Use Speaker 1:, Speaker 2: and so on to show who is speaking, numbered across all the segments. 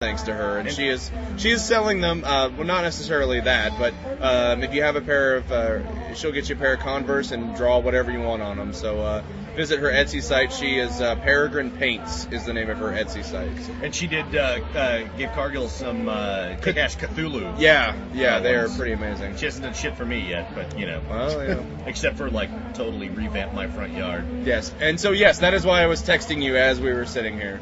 Speaker 1: thanks to her, and she is selling them. Well, not necessarily that, but if you have a pair of, she'll get you a pair of Converse and draw whatever you want on them. So visit her Etsy site. She is Peregrine Paints is the name of her Etsy site.
Speaker 2: And she did give Cargill some Kick-Ass Cthulhu.
Speaker 1: Yeah, they are pretty amazing.
Speaker 2: She hasn't done shit for me yet, but
Speaker 1: Well, yeah.
Speaker 2: except for totally revamp my front yard.
Speaker 1: Yes, and so that is why I was texting you as we were sitting here.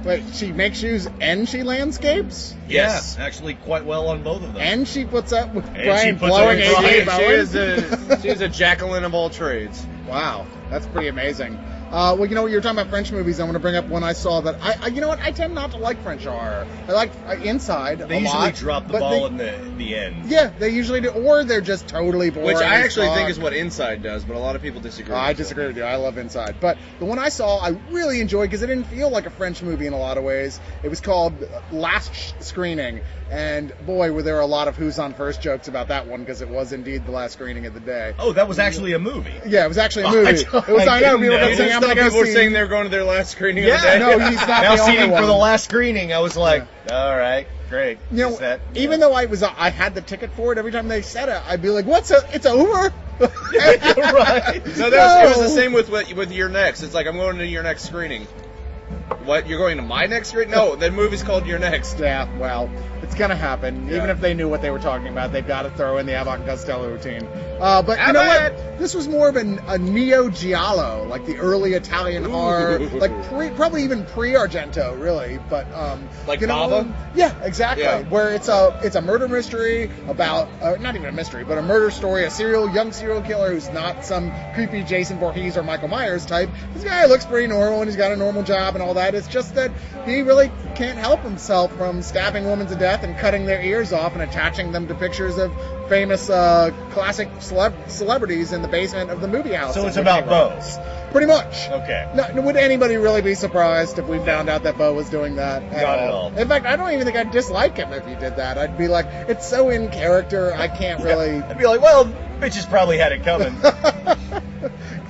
Speaker 3: Wait, she makes shoes and she landscapes?
Speaker 1: Yes.
Speaker 2: Yeah, actually quite well on both of them.
Speaker 3: And she puts up with
Speaker 2: And
Speaker 3: Brian
Speaker 2: she puts
Speaker 3: blowing
Speaker 2: up with
Speaker 3: A.J.
Speaker 1: She
Speaker 3: Bowen?
Speaker 1: is a Jacqueline of all trades.
Speaker 3: Wow, that's pretty amazing. Well, you were talking about French movies. I want to bring up one I saw that I tend not to like French horror. I like Inside
Speaker 2: They
Speaker 3: a
Speaker 2: usually
Speaker 3: lot,
Speaker 2: drop the
Speaker 3: but
Speaker 2: ball in the end.
Speaker 3: Yeah, they usually do, or they're just totally boring.
Speaker 1: Which I actually
Speaker 3: as
Speaker 1: think
Speaker 3: fuck.
Speaker 1: is what Inside does, but a lot of people disagree.
Speaker 3: I disagree with you. I love Inside. But the one I saw, I really enjoyed because it didn't feel like a French movie in a lot of ways. It was called Last Screening. And boy, were there a lot of Who's on First jokes about that one because it was indeed the last screening of the day.
Speaker 2: Oh, that was actually a movie.
Speaker 3: Yeah, it was actually a movie. I know. People kept saying, I'm going to go
Speaker 1: people were
Speaker 3: see.
Speaker 1: saying they're going to their last screening of the day.
Speaker 3: No, he's not
Speaker 2: Now
Speaker 3: the only
Speaker 2: seating
Speaker 3: one.
Speaker 2: for the last screening, I was like, all right, great.
Speaker 3: Even though I had the ticket for it, every time they said it, I'd be like, it's over?
Speaker 2: Right.
Speaker 1: No, it was the same with your next. It's like, I'm going to your next screening. What? You're going to my next screening? No, the movie's called Your Next.
Speaker 3: Yeah, well, it's going to happen.
Speaker 1: Yeah.
Speaker 3: Even if they knew what they were talking about, they've got to throw in the Abbott and Costello routine. But you know what? This was more of a Neo Giallo, like the early Italian horror, like probably even pre-Argento, really. But
Speaker 1: like
Speaker 3: Bava? Yeah, exactly.
Speaker 1: Yeah.
Speaker 3: Where it's a murder mystery about not even a mystery, but a murder story, a young serial killer who's not some creepy Jason Voorhees or Michael Myers type. This guy looks pretty normal and he's got a normal job and all that. It's just that he really can't help himself from stabbing women to death and cutting their ears off and attaching them to pictures of famous classic celebrities in the basement of the movie house.
Speaker 2: So it's about Bo.
Speaker 3: Pretty much.
Speaker 2: Okay.
Speaker 3: No, would anybody really be surprised if we found out that Bo was doing that?
Speaker 2: Not at all.
Speaker 3: In fact, I don't even think I'd dislike him if he did that. I'd be like, it's so in character, I can't really...
Speaker 2: I'd be like, well, bitches probably had it coming.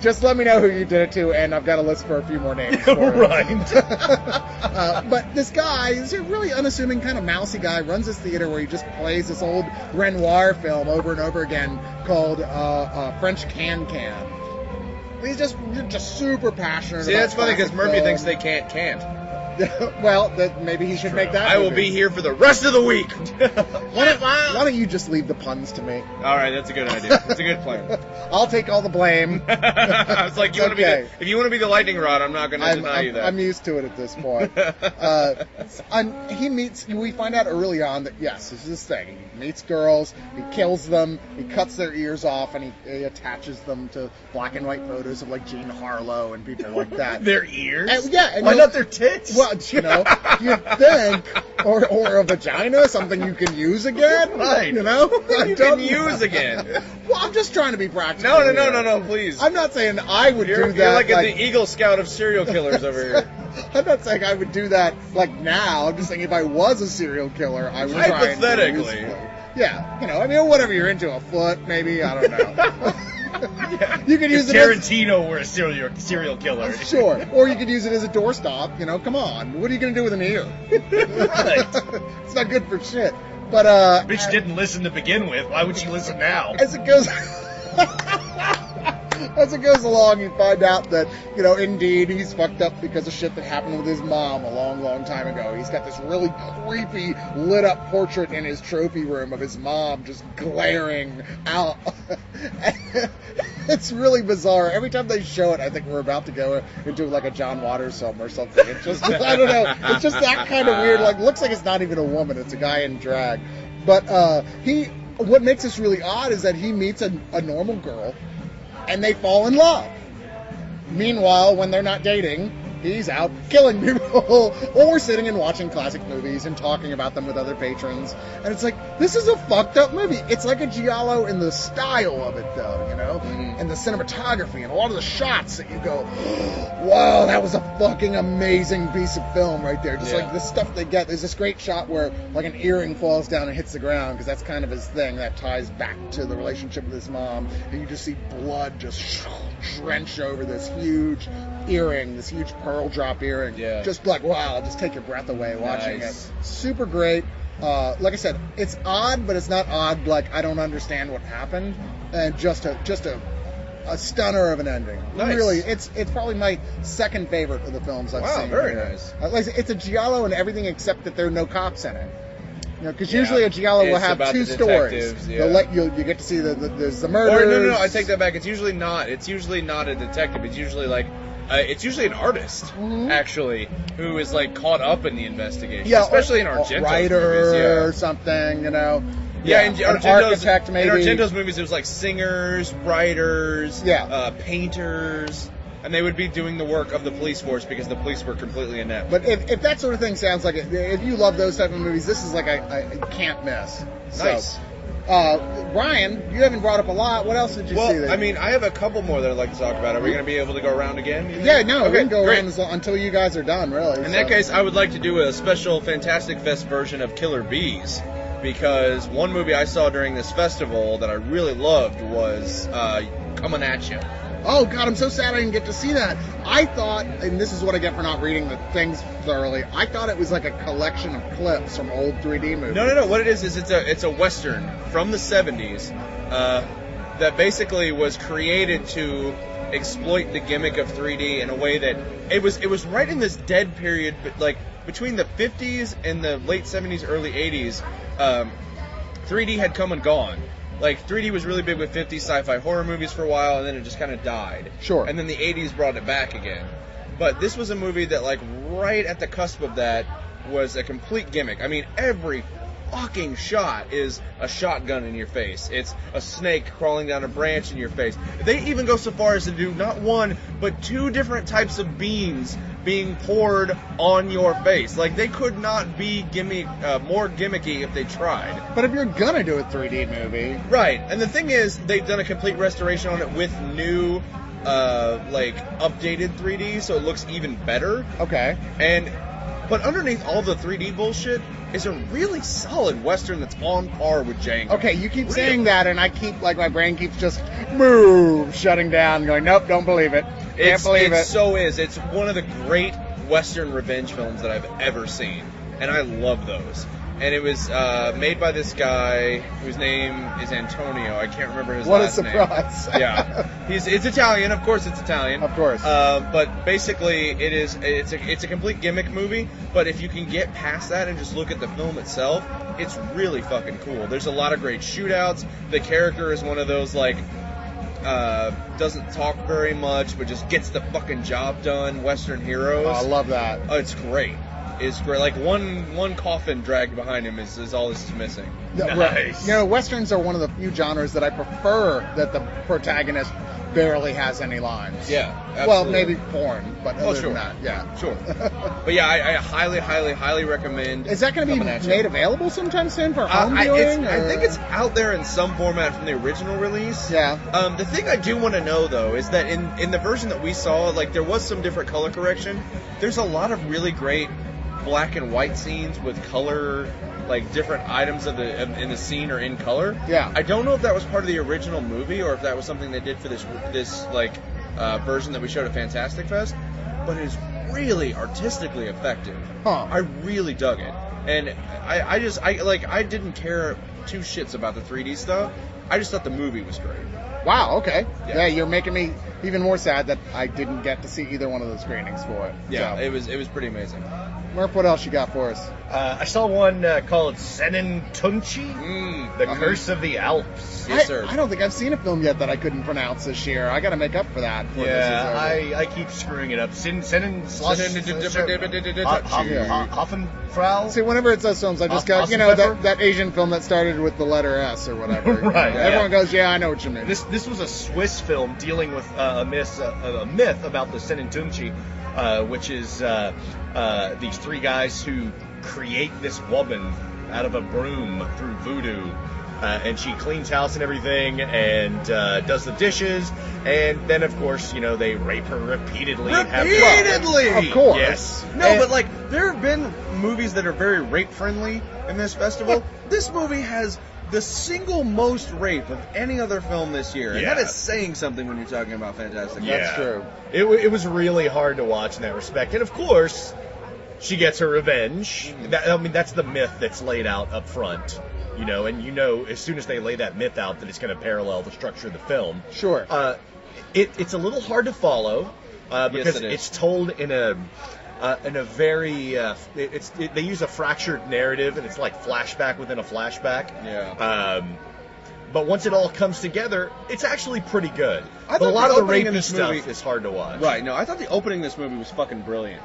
Speaker 3: Just let me know who you did it to, and I've got a list for a few more names. For
Speaker 2: Right.
Speaker 3: But this guy is a really unassuming kind of mousy guy, runs this theater where he just plays this old Renoir film over and over again called French Can. He's just super passionate.
Speaker 1: See,
Speaker 3: about
Speaker 1: that's funny because
Speaker 3: classic
Speaker 1: Murphy
Speaker 3: film.
Speaker 1: thinks they can't.
Speaker 3: Well, maybe he should make that.
Speaker 1: I will
Speaker 3: movie.
Speaker 1: be here for the rest of the week.
Speaker 3: Why don't you just leave the puns to me?
Speaker 1: All right, that's a good idea. That's a good plan.
Speaker 3: I'll take all the blame.
Speaker 1: I was like, if you want to be the lightning rod, I'm not going to deny you that.
Speaker 3: I'm used to it at this point. We find out early on that, yes, this is his thing. He meets girls, he kills them, he cuts their ears off, and he attaches them to black and white photos of, like, Jean Harlow and people like that.
Speaker 2: Their ears?
Speaker 3: And
Speaker 2: why not their tits?
Speaker 3: Well, you think, or a vagina, something you can use again,
Speaker 2: right?
Speaker 1: You can use again.
Speaker 3: Well, I'm just trying to be practical.
Speaker 1: No, please.
Speaker 3: I'm not saying I would do that.
Speaker 1: You're like the Eagle Scout of serial killers over here.
Speaker 3: I'm not saying I would do that like now. I'm just saying if I was a serial killer, I would try and do it
Speaker 1: hypothetically.
Speaker 3: usefully. Yeah, whatever you're into, a foot, maybe, I don't know. You could use it as
Speaker 2: Tarantino were a serial killer.
Speaker 3: Sure. Or you could use it as a doorstop, come on. What are you going to do with an ear?
Speaker 2: Right.
Speaker 3: It's not good for shit. But,
Speaker 2: bitch didn't listen to begin with. Why would she listen now?
Speaker 3: As it goes... As it goes along, you find out that, indeed, he's fucked up because of shit that happened with his mom a long, long time ago. He's got this really creepy, lit-up portrait in his trophy room of his mom just glaring out. It's really bizarre. Every time they show it, I think we're about to go into, like, a John Waters film or something. It's just, I don't know, it's just that kind of weird, looks like it's not even a woman, it's a guy in drag. But, what makes this really odd is that he meets a normal girl, and they fall in love. Meanwhile, when they're not dating, he's out killing people. Or we're sitting and watching classic movies and talking about them with other patrons. And it's like, this is a fucked up movie. It's like a giallo in the style of it, though,
Speaker 1: Mm-hmm.
Speaker 3: And the cinematography and a lot of the shots that you go, wow, that was a fucking amazing piece of film right there. Just like the stuff they get. There's this great shot where like an earring falls down and hits the ground because that's kind of his thing. That ties back to the relationship with his mom. And you just see blood just drench over this huge earring, this huge pearl drop earring.
Speaker 1: Yeah.
Speaker 3: Just like, wow, just take your breath away watching
Speaker 1: Nice.
Speaker 3: it. Super great. Like I said, it's odd, but it's not odd like I don't understand what happened. And just a stunner of an ending.
Speaker 1: Nice.
Speaker 3: Really, it's probably my second favorite of the films I've seen.
Speaker 1: Wow, very
Speaker 3: here.
Speaker 1: nice.
Speaker 3: Like I said, it's a giallo and everything except that there are no cops in it. Because
Speaker 1: Yeah.
Speaker 3: usually a giallo will
Speaker 1: It's
Speaker 3: have
Speaker 1: about
Speaker 3: two
Speaker 1: the
Speaker 3: stories.
Speaker 1: detectives, yeah.
Speaker 3: They'll let you get to see there's the murders.
Speaker 1: Or no, I take that back. It's usually not. It's usually not a detective. It's usually like, it's usually an artist actually who is like caught up in the investigation.
Speaker 3: Yeah,
Speaker 1: especially in
Speaker 3: or
Speaker 1: Argento's
Speaker 3: writer
Speaker 1: movies.
Speaker 3: or something. You know.
Speaker 1: Yeah, in
Speaker 3: an
Speaker 1: Argento's,
Speaker 3: architect maybe.
Speaker 1: in Argento's movies, it was like singers, writers,
Speaker 3: Yeah.
Speaker 1: Painters, and they would be doing the work of the police force because the police were completely inept.
Speaker 3: But if that sort of thing sounds like it, if you love those type of movies, this is like a can't miss.
Speaker 1: Nice.
Speaker 3: So, Ryan, you haven't brought up a lot. What else did you see?
Speaker 1: Well, I mean, I have a couple more that I'd like to talk about. Are we going to be able to go around again? you think?
Speaker 3: Yeah, no, we
Speaker 1: Okay,
Speaker 3: can go
Speaker 1: great.
Speaker 3: around until you guys are done, really.
Speaker 1: In that case, I would like to do a special Fantastic Fest version of Killer Bees, because one movie I saw during this festival that I really loved was Coming At You.
Speaker 3: Oh, God, I'm so sad I didn't get to see that. I thought, and this is what I get for not reading the things thoroughly, I thought it was like a collection of clips from old 3D movies.
Speaker 1: No. What it is it's a Western from the 70s that basically was created to exploit the gimmick of 3D in a way that it was right in this dead period, but like between the 50s and the late 70s, early 80s, 3D had come and gone. Like 3D was really big with 50s sci-fi horror movies for a while, and then it just kind of died.
Speaker 3: Sure.
Speaker 1: And then the 80s brought it back again. But this was a movie that, like, right at the cusp of that was a complete gimmick. I mean, every fucking shot is a shotgun in your face. It's a snake crawling down a branch in your face. They even go so far as to do not one, but two different types of beans being poured on your face. Like, they could not be more gimmicky if they tried.
Speaker 3: But if you're gonna do a 3D movie,
Speaker 1: Right. And the thing is, they've done a complete restoration on it with new, updated 3D, so it looks even better.
Speaker 3: okay.
Speaker 1: But underneath all the 3D bullshit is a really solid Western that's on par with Django.
Speaker 3: Okay, you keep
Speaker 1: Really.
Speaker 3: saying that, and I keep, like, my brain keeps just shutting down, going, nope, don't believe it. Can't believe it.
Speaker 1: So is. It's one of the great Western revenge films that I've ever seen. And I love those. And it was made by this guy whose name is Antonio. I can't remember his
Speaker 3: What a
Speaker 1: last name.
Speaker 3: surprise.
Speaker 1: Yeah. It's Italian. Of course it's Italian.
Speaker 3: Of course.
Speaker 1: But basically it's a complete gimmick movie. But if you can get past that and just look at the film itself, it's really fucking cool. There's a lot of great shootouts. The character is one of those, like, doesn't talk very much, but just gets the fucking job done Western heroes.
Speaker 3: Oh, I love that.
Speaker 1: Oh, it's great. It's great. Like, one coffin dragged behind him is all this is missing.
Speaker 3: Yeah,
Speaker 2: Nice.
Speaker 3: You know, Westerns are one of the few genres that I prefer that the protagonist barely has any lines.
Speaker 1: Yeah,
Speaker 3: Well,
Speaker 1: absolutely.
Speaker 3: maybe porn, but other
Speaker 1: sure.
Speaker 3: than that, yeah.
Speaker 1: Sure. But yeah, I highly, highly, highly recommend.
Speaker 3: Is that going to be
Speaker 1: Coming At You.
Speaker 3: made available sometime soon for home
Speaker 1: I
Speaker 3: viewing?
Speaker 1: think it's out there in some format from the original release.
Speaker 3: Yeah.
Speaker 1: The thing I do want to know, though, is that in the version that we saw, like, there was some different color correction. There's a lot of really great black and white scenes with color, like, different items in the scene are in color.
Speaker 3: Yeah.
Speaker 1: I don't know if that was part of the original movie or if that was something they did for this version that we showed at Fantastic Fest, but it is really artistically effective.
Speaker 3: Huh.
Speaker 1: I really dug it. And I didn't care two shits about the 3D stuff. I just thought the movie was great.
Speaker 3: Wow, okay.
Speaker 1: Yeah.
Speaker 3: Yeah, you're making me even more sad that I didn't get to see either one of the screenings for it.
Speaker 1: Yeah,
Speaker 3: So,
Speaker 1: it was pretty amazing.
Speaker 3: Murph, what else you got for us?
Speaker 2: I saw one called Senin Tunchi, The Curse of the Alps.
Speaker 1: Yes, sir.
Speaker 3: I don't think I've seen a film yet that I couldn't pronounce this year. I got to make up for that. before this is over.
Speaker 2: I keep screwing it up. Senin
Speaker 1: Yeah.
Speaker 2: Hoffenfrau.
Speaker 3: See, whenever it's those films, I just go,
Speaker 2: Austin
Speaker 3: you know,
Speaker 2: Pepper?
Speaker 3: that Asian film that started with the letter S or whatever.
Speaker 2: Right,
Speaker 3: Everyone
Speaker 2: yeah.
Speaker 3: goes, yeah, I know what you mean.
Speaker 2: This was a Swiss film dealing with a myth about the Senin Tunchi, which is these three guys who create this woman out of a broom through voodoo. And she cleans house and everything and does the dishes. And then, of course, you know, they rape her repeatedly. and have-
Speaker 1: Repeatedly!
Speaker 3: Of course.
Speaker 2: Yes.
Speaker 1: No,
Speaker 3: And-
Speaker 1: but like there have been movies that are very rape friendly in this festival. This movie has the single most rape of any other film this year. And
Speaker 2: Yeah.
Speaker 1: that is saying something when you're talking about Fantastic.
Speaker 2: Yeah.
Speaker 3: That's true.
Speaker 2: It was really hard to watch in that respect. And of course, she gets her revenge. That's the myth that's laid out up front. And as soon as they lay that myth out, that it's going to parallel the structure of the film.
Speaker 3: Sure.
Speaker 2: It's a little hard to follow because
Speaker 1: it is.
Speaker 2: it's told in a very they use a fractured narrative, and it's like flashback within a flashback.
Speaker 1: Yeah.
Speaker 2: But once it all comes together, it's actually pretty good.
Speaker 1: I
Speaker 2: But a
Speaker 1: thought
Speaker 2: lot
Speaker 1: the
Speaker 2: of the
Speaker 1: opening in
Speaker 2: rapey
Speaker 1: this
Speaker 2: stuff
Speaker 1: movie-
Speaker 2: is hard to watch.
Speaker 1: Right, no, I thought the opening of this movie was fucking brilliant.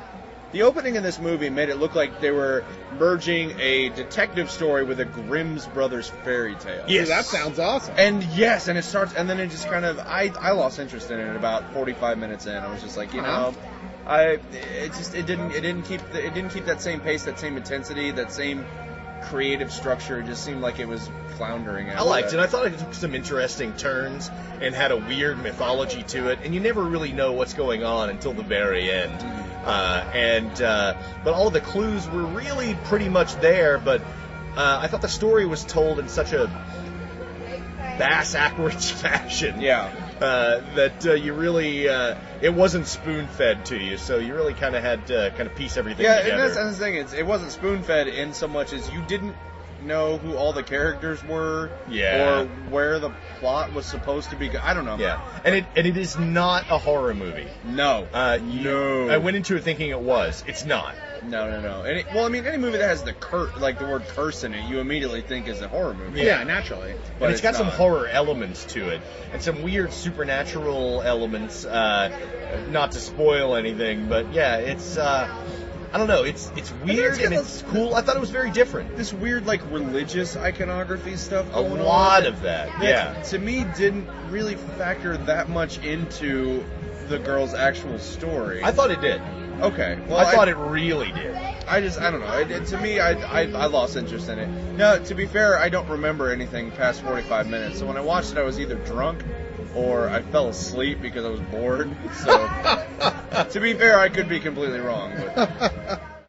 Speaker 1: The opening in this movie made it look like they were merging a detective story with a Grimm's Brothers fairy tale.
Speaker 2: Yes.
Speaker 3: That sounds awesome.
Speaker 1: And yes, and it starts, and then it just kind of, I lost interest in it about 45 minutes in. I was just like, it didn't keep that same pace, that same intensity, that same creative structure. It just seemed like it was floundering.
Speaker 2: I liked it. I thought it took some interesting turns and had a weird mythology to it, and you never really know what's going on until the very end. But all of the clues were really pretty much there, but I thought the story was told in such a bass-ackwards fashion.
Speaker 1: Yeah.
Speaker 2: That you really, it wasn't spoon-fed to you, so you really kind of had to kind of piece everything together.
Speaker 1: And that's the thing. It wasn't spoon-fed in so much as you didn't know who all the characters were,
Speaker 2: Yeah.
Speaker 1: or where the plot was supposed to be. I don't know.
Speaker 2: Yeah, and it is not a horror movie.
Speaker 1: No.
Speaker 2: No. I went into it thinking it was. It's not.
Speaker 1: No. Any movie that has the word curse in it, you immediately think is a horror movie.
Speaker 3: Yeah, naturally.
Speaker 1: But
Speaker 2: And it's got some
Speaker 1: not.
Speaker 2: horror elements to it, and some weird supernatural elements. Not to spoil anything, but yeah, it's I don't know. It's weird
Speaker 1: got
Speaker 2: and it's cool. I thought it was very different.
Speaker 1: This weird, religious iconography stuff
Speaker 2: A
Speaker 1: going on.
Speaker 2: lot of that. Yeah.
Speaker 1: To me, didn't really factor that much into the girl's actual story.
Speaker 2: I thought it did.
Speaker 1: Okay. Well,
Speaker 2: I thought it really did.
Speaker 1: I don't know. To me, I lost interest in it. Now, to be fair, I don't remember anything past 45 minutes. So when I watched it, I was either drunk or I fell asleep because I was bored. So, to be fair, I could be completely wrong. But